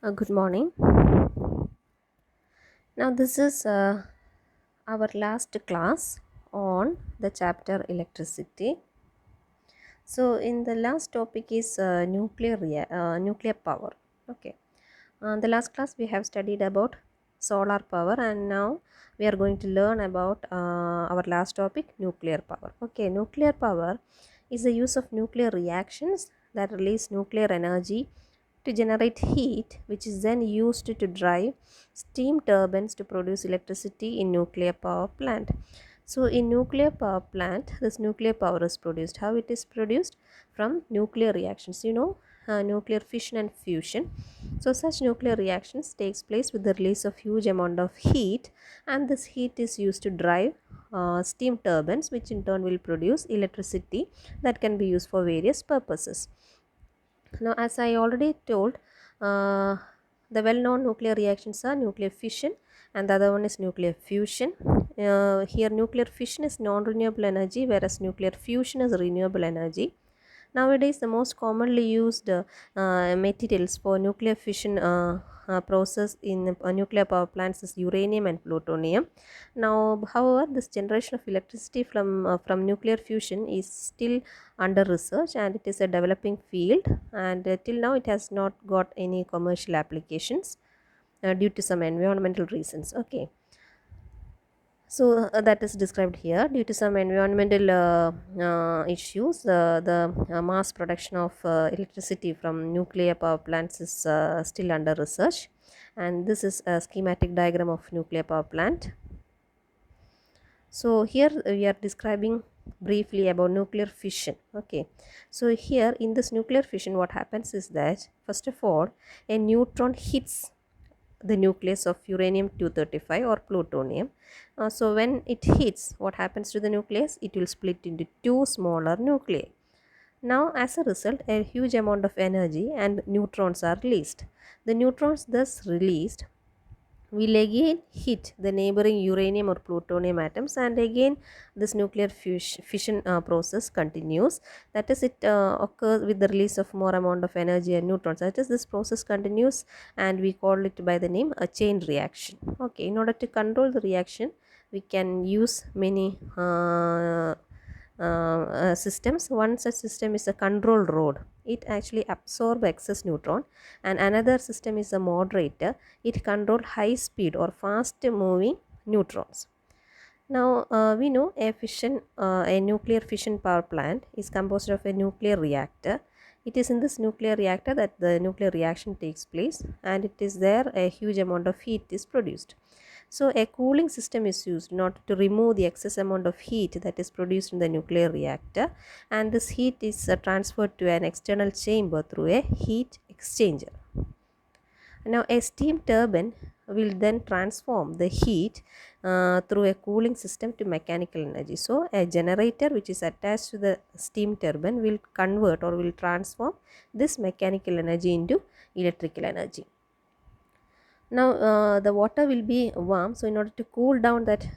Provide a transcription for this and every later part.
Good morning. Now, this is our last class on the chapter electricity. So, in the last topic is nuclear power. Okay. The last class we have studied about solar power, and now we are going to learn about our last topic, nuclear power. Okay, nuclear power is the use of nuclear reactions that release nuclear energy to generate heat, which is then used to drive steam turbines to produce electricity in nuclear power plant. So in nuclear power plant, this nuclear power is produced. How it is produced? From nuclear reactions. Nuclear fission and fusion. So such nuclear reactions takes place with the release of huge amount of heat, and this heat is used to drive steam turbines, which in turn will produce electricity that can be used for various purposes. Now, as I already told, uh, the well-known nuclear reactions are nuclear fission and the other one is nuclear fusion. Here nuclear fission is non-renewable energy, whereas nuclear fusion is renewable energy. Nowadays, the most commonly used materials for nuclear fission process in nuclear power plants is uranium and plutonium. Now, however, this generation of electricity from nuclear fusion is still under research, and it is a developing field, and till now it has not got any commercial applications due to some environmental reasons. Okay. So that is described here. Due to some environmental issues, the mass production of electricity from nuclear power plants is still under research. And this is a schematic diagram of nuclear power plant. So here we are describing briefly about nuclear fission. Okay. So here in this nuclear fission, what happens is that first of all, a neutron hits the nucleus of uranium 235 or plutonium. So when it hits, what happens to the nucleus? It will split into two smaller nuclei. Now as a result, a huge amount of energy and neutrons are released. The neutrons thus released will again hit the neighboring uranium or plutonium atoms, and again this nuclear fission process continues. That is, it occurs with the release of more amount of energy and neutrons. That is, this process continues and we call it by the name a chain reaction. Okay, in order to control the reaction, we can use many systems. One such system is a control rod. It actually absorbs excess neutron, and another system is a moderator. It controls high speed or fast moving neutrons. Now we know a nuclear fission power plant is composed of a nuclear reactor. It is in this nuclear reactor that the nuclear reaction takes place, and it is there a huge amount of heat is produced. So a cooling system is used in order to remove the excess amount of heat that is produced in the nuclear reactor, and this heat is transferred to an external chamber through a heat exchanger. Now a steam turbine will then transform the heat through a cooling system to mechanical energy. So a generator which is attached to the steam turbine will convert or will transform this mechanical energy into electrical energy. Now the water will be warm, so in order to cool down that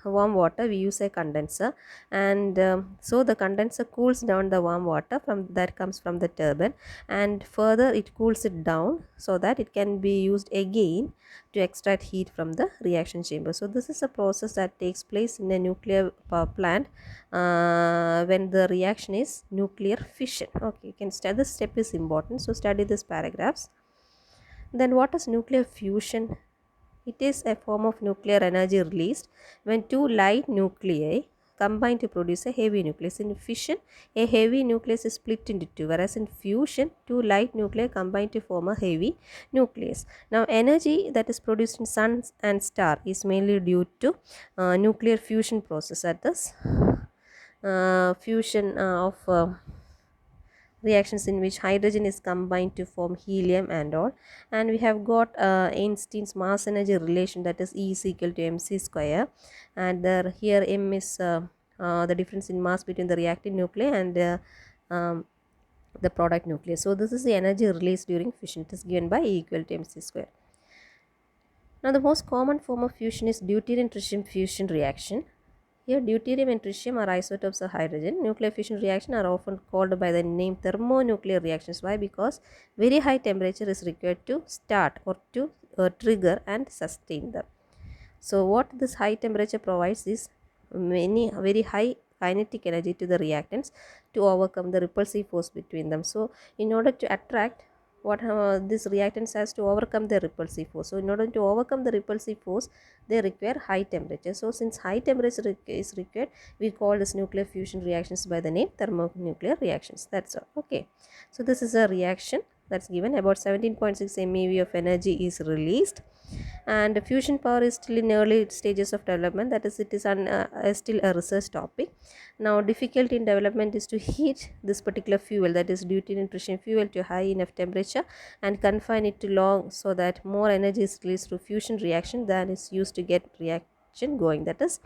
warm water we use a condenser, and so the condenser cools down the warm water from that comes from the turbine, and further it cools it down so that it can be used again to extract heat from the reaction chamber. So this is a process that takes place in a nuclear power plant when the reaction is nuclear fission. Okay, you can study this step is important, so study this paragraphs. Then what is nuclear fusion? It is a form of nuclear energy released when two light nuclei combine to produce a heavy nucleus. In fission, a heavy nucleus is split into two, whereas in fusion, two light nuclei combine to form a heavy nucleus. Now, energy that is produced in sun and star is mainly due to nuclear fusion process. That is, fusion of reactions in which hydrogen is combined to form helium and all, and we have got Einstein's mass energy relation, that is E is equal to mc square, and here m is the difference in mass between the reacting nuclei and the product nucleus. So this is the energy released during fission. It is given by E equal to mc square. Now the most common form of fusion is deuterium tritium fusion reaction. Here deuterium and tritium are isotopes of hydrogen. Nuclear fusion reaction are often called by the name thermonuclear reactions. Why? Because very high temperature is required to start or to trigger and sustain them. So what this high temperature provides is many very high kinetic energy to the reactants to overcome the repulsive force between them. So in order to attract what this reactants has to overcome the repulsive force. So in order to overcome the repulsive force, they require high temperature. So since high temperature is required, we call this nuclear fusion reactions by the name thermonuclear reactions. That's all. Okay, so this is a reaction that's given. About 17.6 MeV of energy is released, and fusion power is still in early stages of development. That is, it is still a research topic. Now difficulty in development is to heat this particular fuel, that is deuterium tritium fuel, to high enough temperature and confine it to long, so that more energy is released through fusion reaction than is used to get reaction going. That is,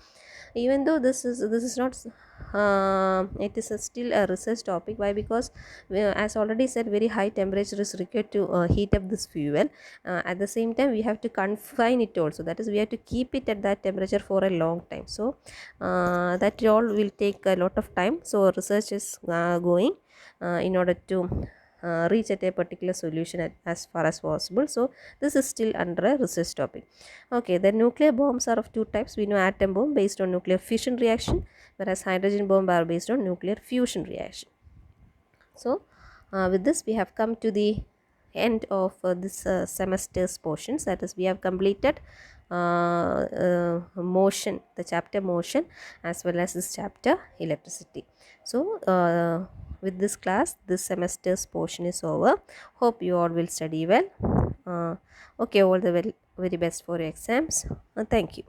even though this is not it is still a research topic. Why? Because as already said, very high temperature is required to heat up this fuel. At the same time, we have to confine it also, that is, we have to keep it at that temperature for a long time. So that all will take a lot of time. So research is going in order to reach at a particular solution as far as possible. So this is still under a research topic. Okay, the nuclear bombs are of two types. We know atom bomb based on nuclear fission reaction, whereas hydrogen bomb are based on nuclear fusion reaction. So with this, we have come to the end of this semester's portions. That is, we have completed motion, the chapter motion, as well as this chapter electricity. So with this class, this semester's portion is over. Hope you all will study well. Okay, all the very best for your exams. Thank you.